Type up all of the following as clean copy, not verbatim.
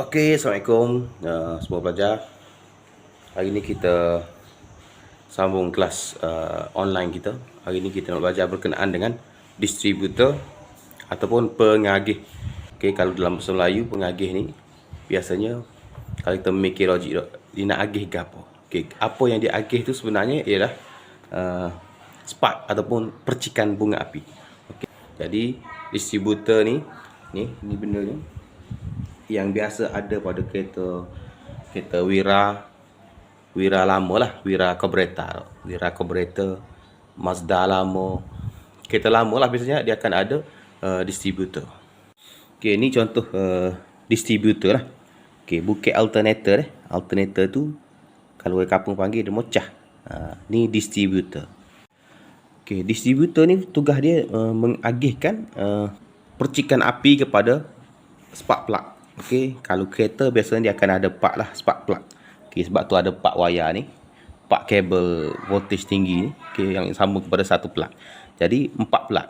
Okey, Assalamualaikum semua pelajar. Hari ini kita sambung kelas online kita. Hari ini kita nak belajar berkenaan dengan distributor ataupun pengagih. Okey, kalau dalam bahasa Melayu pengagih ni biasanya kalau kita memikir logik dia nak agih ke apa. Okey, apa yang dia agih tu sebenarnya ialah spark ataupun percikan bunga api. Okey. Jadi distributor ni benda ni yang biasa ada pada kereta Wira lama lah, Wira carburetor, Mazda lama, kereta lama lah, biasanya dia akan ada distributor. Okey, ni contoh distributor lah. Okey, bukan alternator alternator tu kalau orang kampung panggil dia mocah. Ni distributor. Okey, distributor ni tugas dia mengagihkan percikan api kepada spark plug. Okey, kalau kereta biasanya dia akan ada part lah, spark plug. Okey, sebab tu ada part wayar ni, part kabel voltage tinggi ni, okey, yang sambung kepada satu plug. Jadi 4 plug.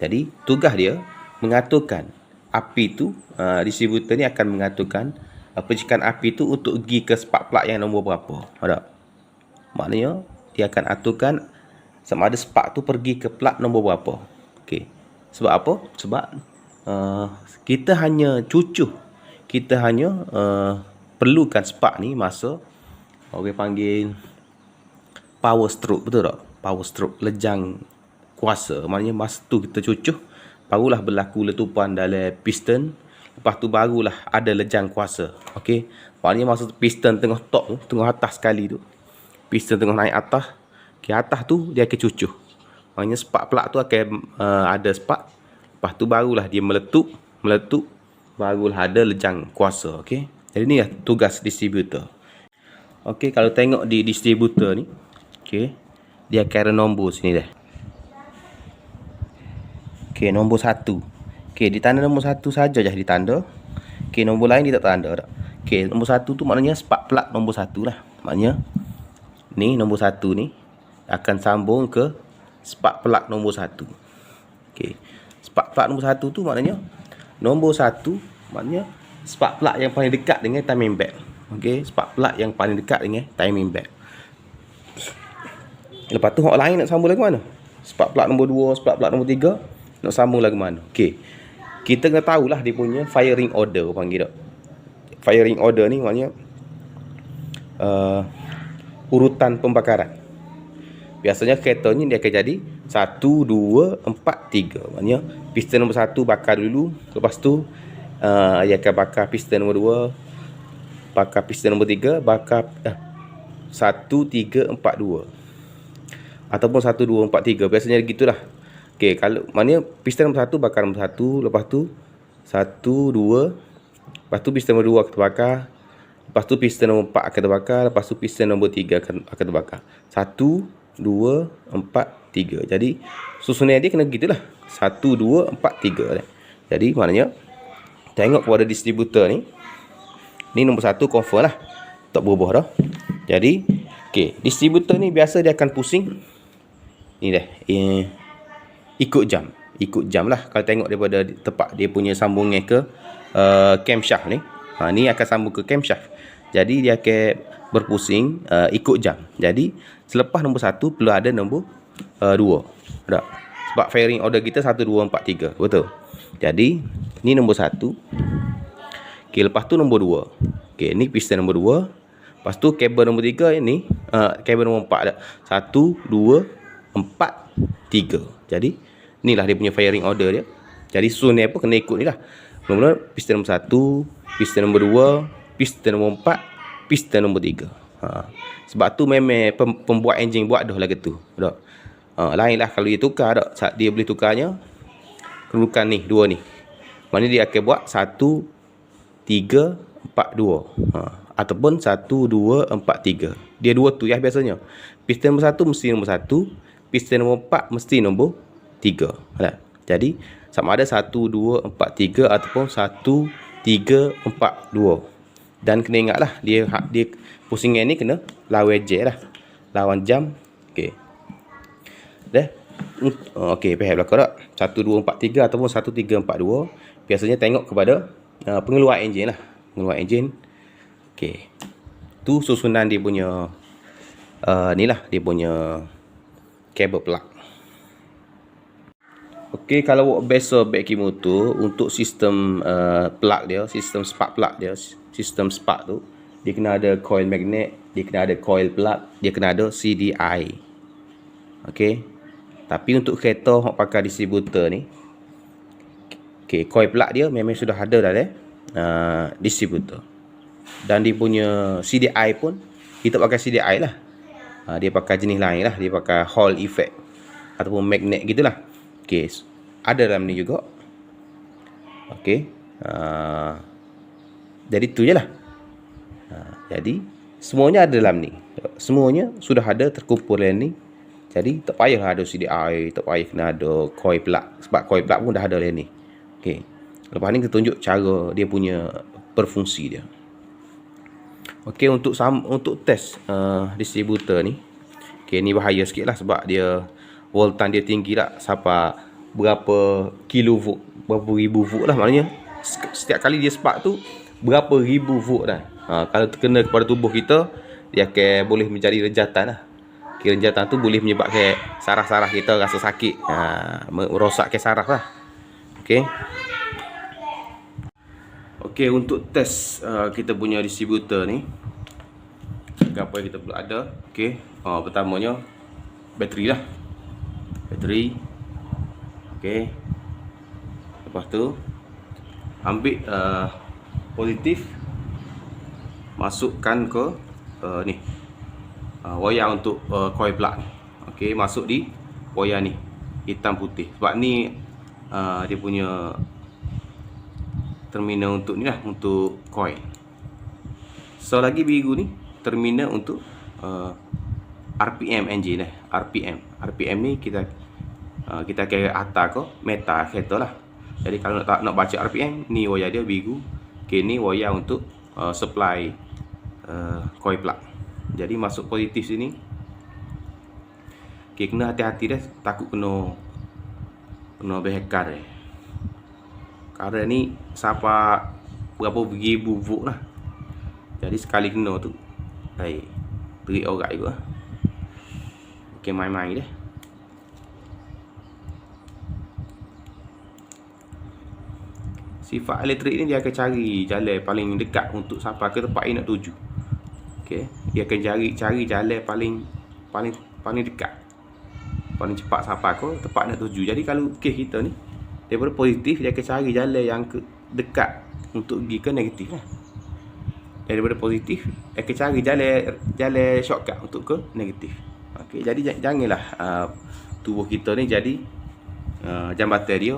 Jadi tugas dia mengaturkan api tu, distributor ni akan mengaturkan percikan api tu untuk pergi ke spark plug yang nombor berapa. Ada? Maknanya dia akan aturkan sama ada spark tu pergi ke plug nombor berapa. Okey. Sebab apa? Sebab kita hanya perlukan spark ni masa orang panggil power stroke, betul tak? Power stroke, lejang kuasa. Maknanya masa tu kita cucuh, barulah berlaku letupan dalam piston, lepas tu barulah ada lejang kuasa. Okey. Maknanya masa tu piston tengah top tu, tengah atas sekali tu, piston tengah naik atas, ke atas tu dia akan cucuh. Maknanya spark plug tu akan ada spark, lepas tu barulah dia meletup, barulah ada lejang kuasa. Okey. Jadi ni lah tugas distributor. Okey, kalau tengok di distributor ni, okey, dia akan ada nombor sini dah. Okey, nombor 1. Okey, ditanda nombor 1 saja je ditanda. Okey, nombor lain dia tak tanda dak. Okey, nombor 1 tu maknanya spark plug nombor 1 lah. Maknanya ni nombor 1 ni akan sambung ke spark plug nombor 1. Okey. Spark plug nombor 1 tu maknanya nombor 1 maknanya spark plug yang paling dekat dengan timing belt. Okey, spark plug yang paling dekat dengan timing belt. Lepas tu hak lain nak sambung lagu mana? Spark plug nombor 2, spark plug nombor 3 nak sambung lagu mana? Okey. Kita kena tahulah dia punya firing order panggil tak. Firing order ni maknanya urutan pembakaran. Biasanya kereta ni dia akan jadi 1, 2, 4, 3. Maknanya piston nombor 1 bakar dulu, lepas tu dia akan bakar piston nombor 2, bakar piston nombor 3, bakar 1, 3, 4, 2. Ataupun 1, 2, 4, 3. Biasanya gitulah. Okey, kalau maknanya piston nombor 1 bakar nombor 1, lepas tu 1, 2, lepas tu piston nombor 2 akan terbakar, lepas tu piston nombor 4 akan terbakar, lepas tu piston nombor 3 akan terbakar. 1, 2, 4, 3. Jadi susunan dia kena gitulah. 1, 2, 4, 3. Jadi maknanya tengok kepada distributor ni. Ni nombor 1 confirm lah, tak berubah dah. Jadi okey, distributor ni biasa dia akan pusing ni dah, ikut jam lah. Kalau tengok daripada tepat dia punya sambungan ke camshaft ni, ni akan sambung ke camshaft. Jadi dia akan berpusing ikut jam. Jadi selepas nombor 1 perlu ada nombor 2. Tak? Sebab firing order kita 1, 2, 4, 3. Betul? Jadi ni nombor 1. Okey, lepas tu nombor 2. Okey, ni piston nombor 2. Lepas tu kabel nombor 3 ni, kabel nombor 4 dah. 1, 2, 4, 3. Jadi inilah dia punya firing order dia. Jadi susun ni apa kena ikut ni lah. Mula-mula piston nombor 1, piston nombor 2, piston nombor 4, piston nombor 3. Sebab tu memang pembuat enjin buat dah lagu tu. Tak? Lain lah kalau dia tukar tak. Saat dia boleh tukarnya kedudukan ni, 2 ni. Maknanya dia akan buat 1, 3, 4, 2. Ataupun 1, 2, 4, 3. Dia 2 tu ya biasanya. Piston nombor 1 mesti nombor 1, piston nombor 4 mesti nombor 3. Tak? Jadi sama ada 1, 2, 4, 3 ataupun 1, 3, 4, 2. Dan kena ingatlah dia pusingan ni kena lawan je lah, lawan jam. Okey. Dah. Okey, faham belakang tak? 1, 2, 4, 3 ataupun 1, 3, 4, 2. Biasanya tengok kepada pengeluar enjin lah. pengeluar enjin. Okey. Tu susunan dia punya ni lah dia punya kabel plug. Okey, kalau awak biasa beki motor, untuk sistem plug dia, sistem spark plug dia, sistem spark tu, dia kena ada coil magnet, dia kena ada coil plug, dia kena ada CDI. Okey. Tapi untuk kereta hok pakai distributor ni, okey, coil plug dia memang sudah ada dalam distributor. Dan dia punya CDI pun kita pakai CDI lah. Dia pakai jenis lain lah, dia pakai Hall effect ataupun magnet gitulah. Okey, ada dalam ni juga. Okey. Jadi tu je lah. Jadi semuanya ada dalam ni. Semuanya sudah ada terkumpul dalam ni. Jadi tak payah ada CDI, tak payah kena ada coil plug. Sebab coil plug pun dah ada dalam ni. Okey. Lepas ni kita tunjuk cara dia punya berfungsi dia. Okey, untuk test distributor ni. Okey, ni bahaya sikit lah sebab dia voltan dia tinggi lah sampai berapa kilovolt, berapa ribu volt lah. Maknanya setiap kali dia spark tu berapa ribu volt dah. Kalau terkena kepada tubuh kita, dia akan boleh menjadi rejatan lah. Rejatan tu boleh menyebabkan saraf-saraf kita rasa sakit, merosakkan saraf lah. Okey. Okey, untuk test kita punya distributor ni, apa yang kita perlu ada. Okey, pertamanya bateri lah. Bateri. Okey. Lepas tu ambil positif, masukkan ke ni wayar untuk coil plug. Okey, masuk di wayar ni hitam putih. Sebab ni dia punya terminal untuk ni lah, untuk coil. So lagi biru ni terminal untuk RPM engine RPM ni kita kira atas ke metal kereta lah. Jadi kalau nak baca RPM, ni wayar dia biru. Okay, ni wayar untuk supply coil plug. Jadi masuk positif sini. Okay, kena hati-hati dah, takut kena behekar dia. Karena ni sampai berapa ribu volt lah. Jadi sekali kena tu, terik orang juga. Okey, main-main dah. Sifat elektrik ni dia akan cari jalan paling dekat untuk sampai ke tempat yang nak tuju. Okey, dia akan cari jalan paling dekat, paling cepat sampai ke tempat nak tuju. Jadi kalau kes kita ni daripada positif, dia akan cari jalan yang dekat untuk pergi ke negatif lah. Daripada positif, dia akan cari jalan shortcut untuk ke negatif. Okey, jadi janganlah tubuh kita ni jadi jambatan dia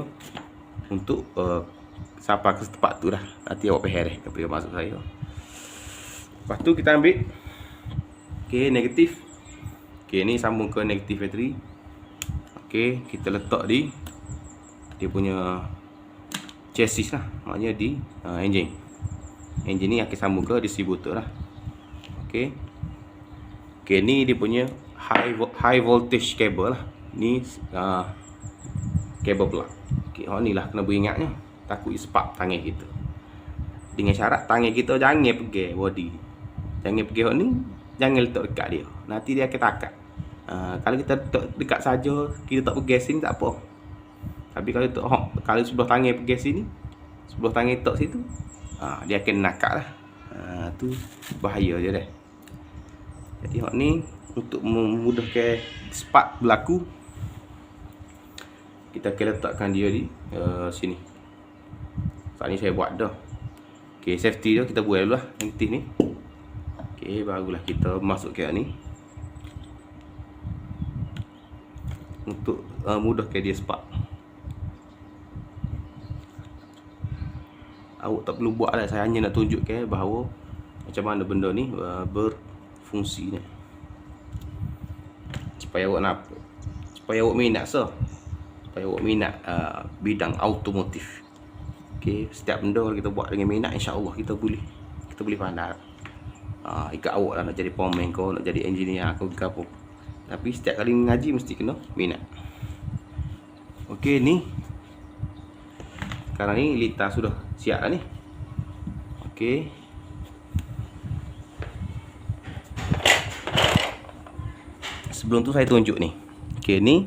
untuk sampai ke tempat tu lah. Nanti awak perhatikan apa maksud saya. Lepas tu kita ambil negatif. Ni sambung ke negatif bateri. Kita letak di dia punya chassis lah, maknanya di engine ni akan sambung ke distributor lah. Ni dia punya high voltage cable lah. Ni kabel plug. Ni lah kena beringatnya, takut spark tangan kita. Dengan syarat tangan kita jangan pegang body, jangan pegang ni, jangan letak dekat dia, nanti dia akan takat. Kalau kita letak dekat saja, kita tak pegang sini tak apa. Tapi kalau sebelah tangan pegang sini, sebelah tangan letak situ, dia akan nakak lah. Tu bahaya je dah. Jadi ni untuk memudahkan spark berlaku, kita akan letakkan dia di sini. Saat ni saya buat dah. Safety dia kita buat dulu lah, negatif ni. Barulah kita masukkan ni untuk mudahkan dia spark. Awak tak perlu buat lah, saya hanya nak tunjukkan bahawa macam mana benda ni berfungsi ni. Supaya awak minat supaya awak minat bidang automotif. Setiap benda kalau kita buat dengan minat, insya-Allah kita boleh pandai. Ikat awak lah nak jadi pomen kau, nak jadi engineer kau ke apa. Tapi setiap kali mengaji mesti kena minat. Ni sekarang ni litar sudah siap lah ni. Okey. Sebelum tu saya tunjuk ni. Okey, ni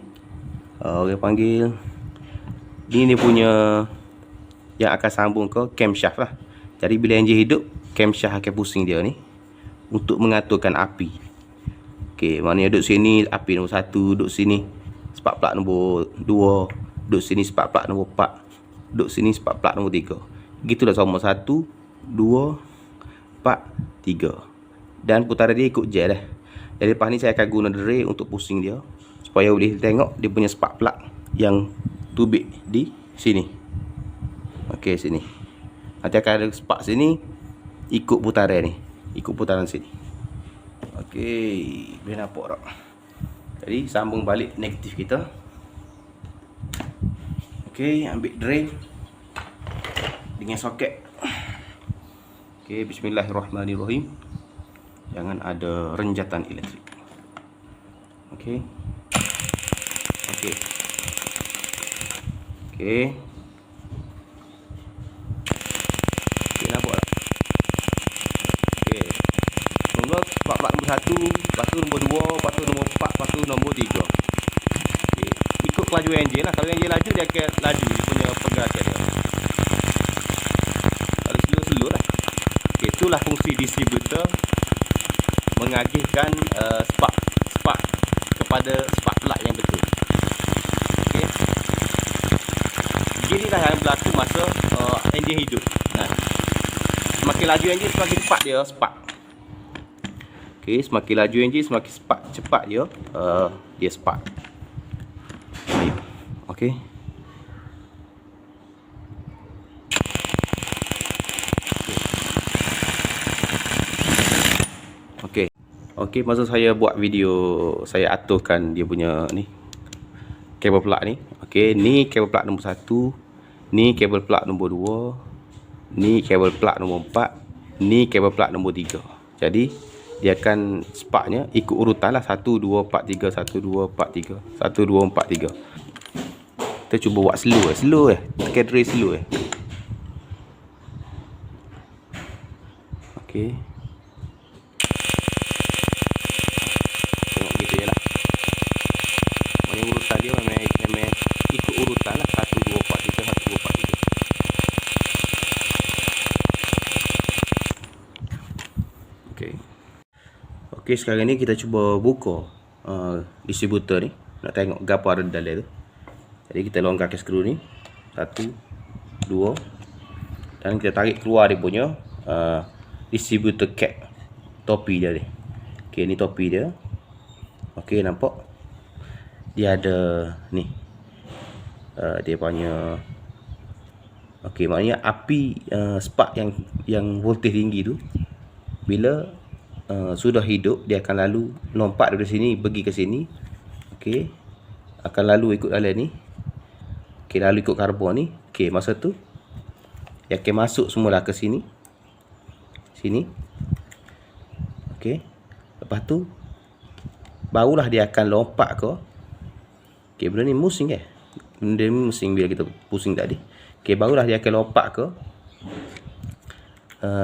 orang panggil ni dia punya yang akan sambung ke camshaft lah. Jadi bila enjin hidup, camshaft akan pusing dia ni untuk mengaturkan api. Okey, maknanya duduk sini api nombor 1, duduk sini spark plug nombor 2, duduk sini spark plug nombor 4, duduk sini spark plug nombor 3. Gitulah sama 1, 2, 4, 3. Dan putaran dia ikut jet dah. Jadi lepas ni saya akan guna dray untuk pusing dia supaya boleh tengok dia punya spark plug yang tubik di sini. Okey, sini. Nanti akan ada spark sini ikut putaran ni, ikut putaran sini. Okey, boleh nampak tak? Jadi sambung balik negatif kita. Okey, ambil drain dengan soket. Okey, bismillahirrahmanirrahim. Jangan ada renjatan elektrik. Okey. Okey. Okey. Okey, nampak tak? Okey. Mula spark plug nombor 1, lepas tu nombor 2, lepas tu nombor 4, lepas tu nombor 3. Okey. Ikut kelajuan enjin lah. Kalau enjin laju dia akan laju dia punya pergerakan dia. Kalau slow lah. Okey, itulah fungsi distributor mengagihkan spark kepada spark plug yang betul. Okey. Inilah yang berlaku masa enjin hidup. Semakin laju enjin semakin cepat dia spark. Okey, semakin laju enjin semakin cepat dia spark. Okey. Okey, masa saya buat video, saya aturkan dia punya ni kabel plug ni. Okey, ni kabel plug nombor 1, ni kabel plug nombor 2, ni kabel plug nombor 4, ni kabel plug nombor 3. Jadi dia akan sparknya ikut urutan lah, 1 2 4 3, 1 2 4 3, 1 2 4 3. Kita cuba buat slow tekan dray slow. Okey. Urutan dia memang ikut urutan lah, 1 2 4 3, 1 2 4 3. Okey. Okey, sekarang ni kita cuba buka distributor ni, nak tengok gapo ada dalam tu. Jadi kita longgarkan skru ni 1 2 dan kita tarik keluar dia punya distributor cap, topi dia ni. Okey, ni topi dia. Okey, nampak dia ada ni dia punya. Okey, maknanya api spark yang voltage tinggi tu bila sudah hidup dia akan lalu lompat dari sini pergi ke sini. Okey, akan lalu ikut dalam ni. Okey, lalu ikut karbon ni. Okey, masa tu dia akan masuk semula ke sini. Okey, lepas tu barulah dia akan lompat ke. Okey, benda ni musing ke? Benda ni musing bila kita pusing tadi. Okey, barulah dia akan lompat ke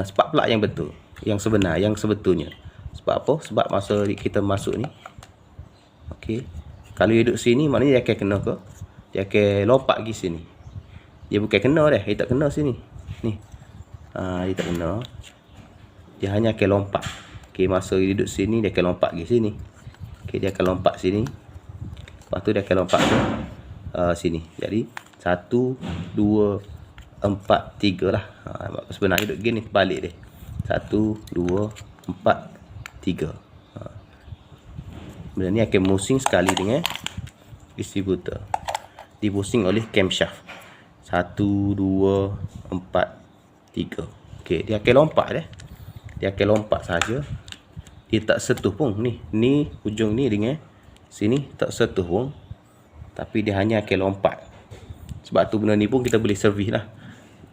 spark plug yang betul, yang sebenar, yang sebetulnya. Sebab apa? Sebab masa kita masuk ni, okey, kalau hidup sini maknanya dia akan kena ke, dia akan lompat pergi sini. Dia bukan kena dah, dia tak kena sini. Ni. Dia tak kena. Dia hanya akan lompat. Okey, masa dia duduk sini dia akan lompat pergi sini. Okey, dia akan lompat sini. Lepas tu dia akan lompat ke sini. Jadi 1 2 4 3 lah. Sebenarnya duduk gini balik dia. 1 2 4 3. Benda ni akan musing sekali dengan distributor. Dipusing oleh camshaft. 1 2 4 3. Okey, dia akan lompat dah. Dia akan lompat saja. Dia tak sentuh pun ni. Ni ujung ni dengan sini tak sentuh pun, tapi dia hanya akan lompat. Sebab tu benda ni pun kita boleh servis lah.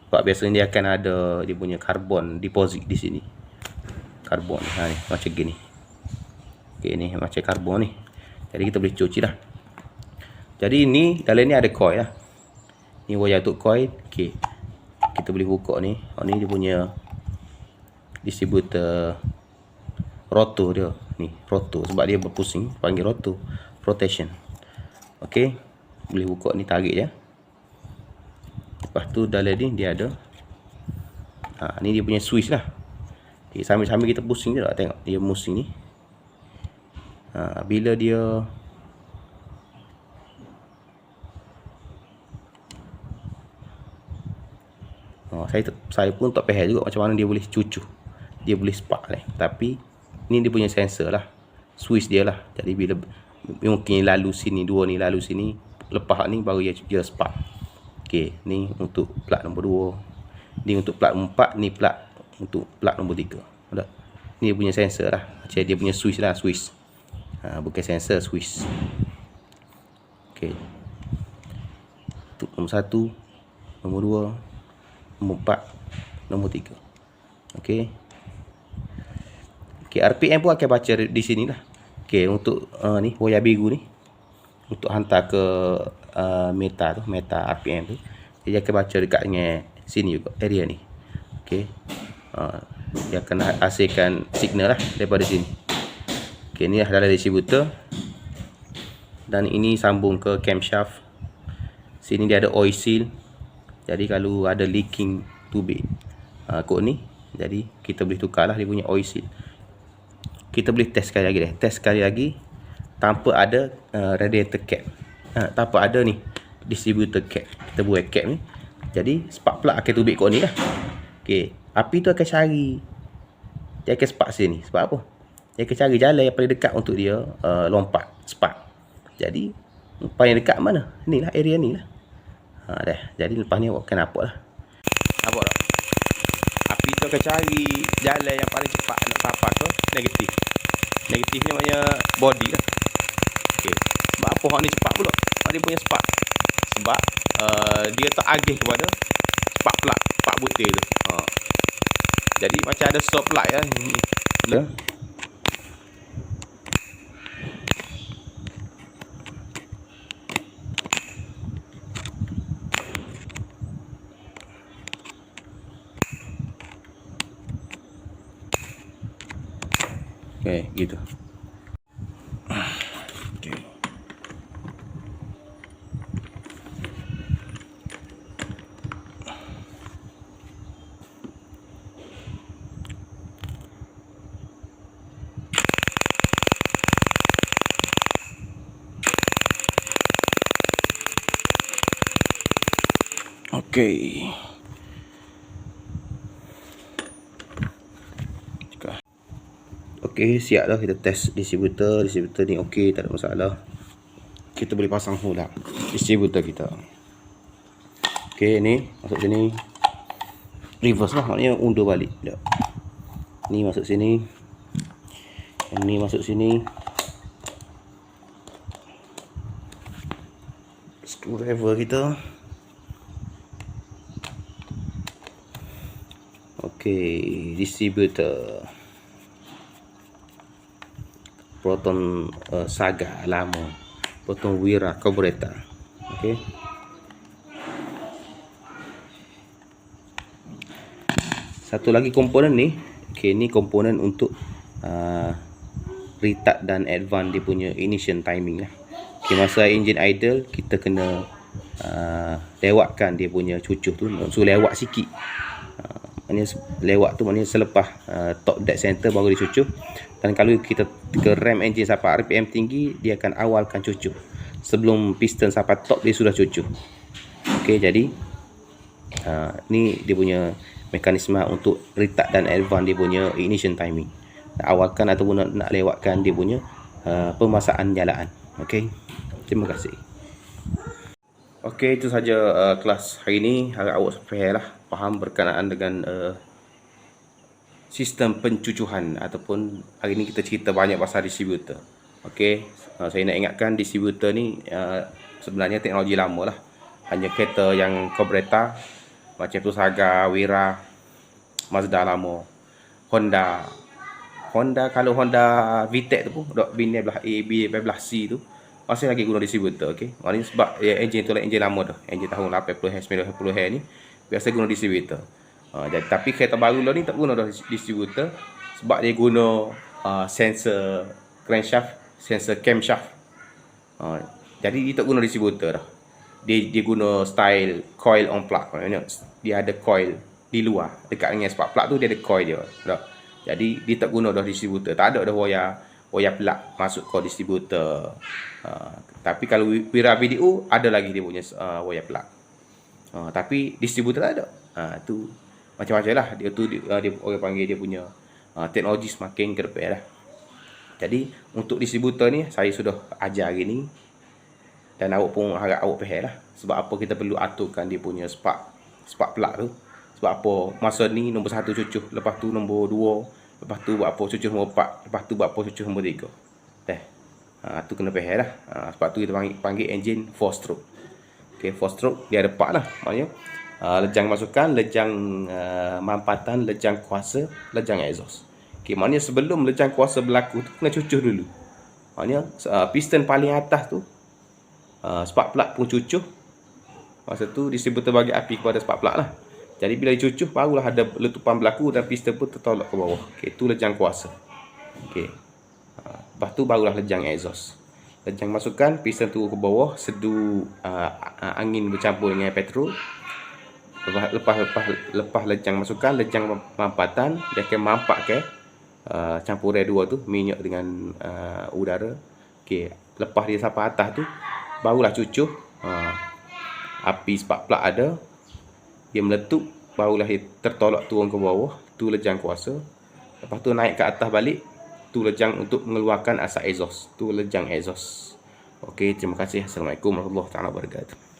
Sebab biasanya dia akan ada dia punya karbon deposit di sini. Karbon ni macam gini. Okey, ni macam karbon ni. Jadi kita boleh cuci lah. Jadi ni dalam ni ada coil lah. Ni wayar untuk coil. Okey, kita boleh buka ni. Ni dia punya distributor rotor dia ni, rotor sebab dia berpusing, panggil rotor rotation. Okey, boleh buka ni, tarik je. Lepas tu dalam ni dia ada ni dia punya switch lah. Okay, sambil-sambil kita pusing je lah, tengok dia pusing ni. Bila dia saya pun tak faham juga macam mana dia boleh cucu, dia boleh spark lah. Tapi ni dia punya sensor lah, switch dia lah. Jadi bila mungkin lalu sini, dua ni lalu sini, lepas ni baru dia spark. Okey, ni untuk plug nombor 2, ni untuk plug 4, ni plug untuk plug nombor 3. Ada. Ni dia punya sensor lah, macam dia punya switch lah, switch. Bukan sensor, switch. Okey. Untuk nombor 1, nombor 2, nombor 4, nombor 3. Okey. Okey, RPM pun akan baca di sini lah. Okey, untuk ni wayar biru ni untuk hantar ke meta tu, meta RPM tu, dia akan baca dekat dengan sini juga, area ni. Okey. Dia akan hasilkan signal lah daripada sini. Okey, ni adalah distributor. Dan ini sambung ke camshaft. Sini dia ada oil seal. Jadi kalau ada leaking tubing kod ni, jadi kita boleh tukarlah dia punya oil seal. Kita boleh test sekali lagi deh. Test sekali lagi tanpa ada radiator cap. Tanpa ada ni distributor cap. Kita buat cap ni. Jadi spark plug akan tubik kod ni lah. Okey, api tu akan cari. Dia akan spark sini. Sebab apa? Dia akan cari jalan yang paling dekat untuk dia lompat, spark. Jadi paling dekat mana? Inilah area ni lah. Dah. Jadi lepas ni awak akan nampak lah. Nampak tak? Api tu akan cari jalan yang paling cepat nak sampai ke negatif. Negatifnya maknanya body lah. Okey. Sebab apa hak ni cepat pula? Dia punya spark. Sebab dia tak agih kepada spark plug, spark butir tu. Jadi macam ada stop light lah ni. Okey, gitu. Okey. Okey. Okey, siap dah kita test distributor. Distributor ni okey, tak ada masalah. Kita boleh pasang hole lah distributor kita. Okey, ni masuk sini. Reverse lah, maknanya undur balik. Ni masuk sini. Yang ni masuk sini. Screwdriver kita. Okey, distributor Proton Saga lama, Proton Wira carburetor. Okey. Satu lagi komponen ni. Okey, ni komponen untuk retard dan advance dia punya ignition timing lah. Okey, masa engine idle kita kena lewatkan dia punya cucuh tu, so lewat sikit. Maknanya lewat tu maknanya selepas top dead center baru dicucuh. Dan kalau kita ke rem engine sampai RPM tinggi, dia akan awalkan cucuh. Sebelum piston sampai top dia sudah cucuh. Okey, jadi ni dia punya mekanisme untuk retard dan advance dia punya ignition timing. Nak awalkan ataupun nak lewatkan dia punya pemasaan jalaan. Okey. Terima kasih. Okey, itu saja kelas hari ini. Harap awak faham berkenaan dengan sistem pencucuhan, ataupun hari ini kita cerita banyak pasal distributor. Okey, saya nak ingatkan distributor ni sebenarnya teknologi lama lah. Hanya kereta yang carburetor macam tu Saga, Wira, Mazda lama, Honda. Kalau Honda VTEC tu pun bini belah A, B belah C tu masih lagi guna distributor. Okey, maknanya sebab engine tu lah engine lama dah, engine tahun 80 90 ni biasa guna distributor. Jadi, tapi kereta baru lah ni tak guna dah distributor sebab dia guna sensor crankshaft, sensor camshaft. Jadi dia tak guna distributor dah. Dia guna style coil on plug. Maksudnya dia ada coil di luar dekat dengan spark plug tu, dia ada coil dia dah. Jadi dia tak guna dah distributor. Tak ada dah wire plug masuk ke distributor. Tapi kalau Wira Video ada lagi dia punya wire plug. Tapi distributor tak ada. Tu macam-macam lah. Dia tu dia orang panggil dia punya teknologi semakin ke depan lah. Jadi untuk distributor ni saya sudah ajar hari ni. Dan awak pun harap awak faham lah. Sebab apa kita perlu aturkan dia punya spark plug tu. Sebab apa masa ni nombor 1 cucuk, lepas tu nombor 2, lepas tu buat apa cucuk nombor 4, lepas tu buat apa cucuk nombor 3. Tu kena faham lah. Sebab tu kita panggil engine 4 stroke. Okay, 4 stroke dia ada 4 lah. Maknanya lejang masukan, lejang mampatan, lejang kuasa, lejang exhaust. Okay, maknanya sebelum lejang kuasa berlaku tu kena cucuk dulu. Maknanya piston paling atas tu spark plug pun cucuk. Masa tu distributor bagi api kepada spark plug lah. Jadi bila dicucuk barulah ada letupan berlaku dan piston pun tertolak ke bawah. Okey, tu lejang kuasa. Okey. Lepas tu barulah lejang exhaust. Lejang masukan, piston tu ke bawah, sedu angin bercampur dengan petrol. Lepas lejang masukan, lejang mampatan, dia akan mampak ke campuran dua tu, minyak dengan udara. Okey, lepas dia sampai atas tu barulah cucuk. Api spark plug ada, dia meletup, barulah dia tertolak turun ke bawah, tu lejang kuasa. Lepas tu naik ke atas balik, tu lejang untuk mengeluarkan asap exhaust, tu lejang exhaust. Okey, terima kasih. Assalamualaikum warahmatullahi wabarakatuh.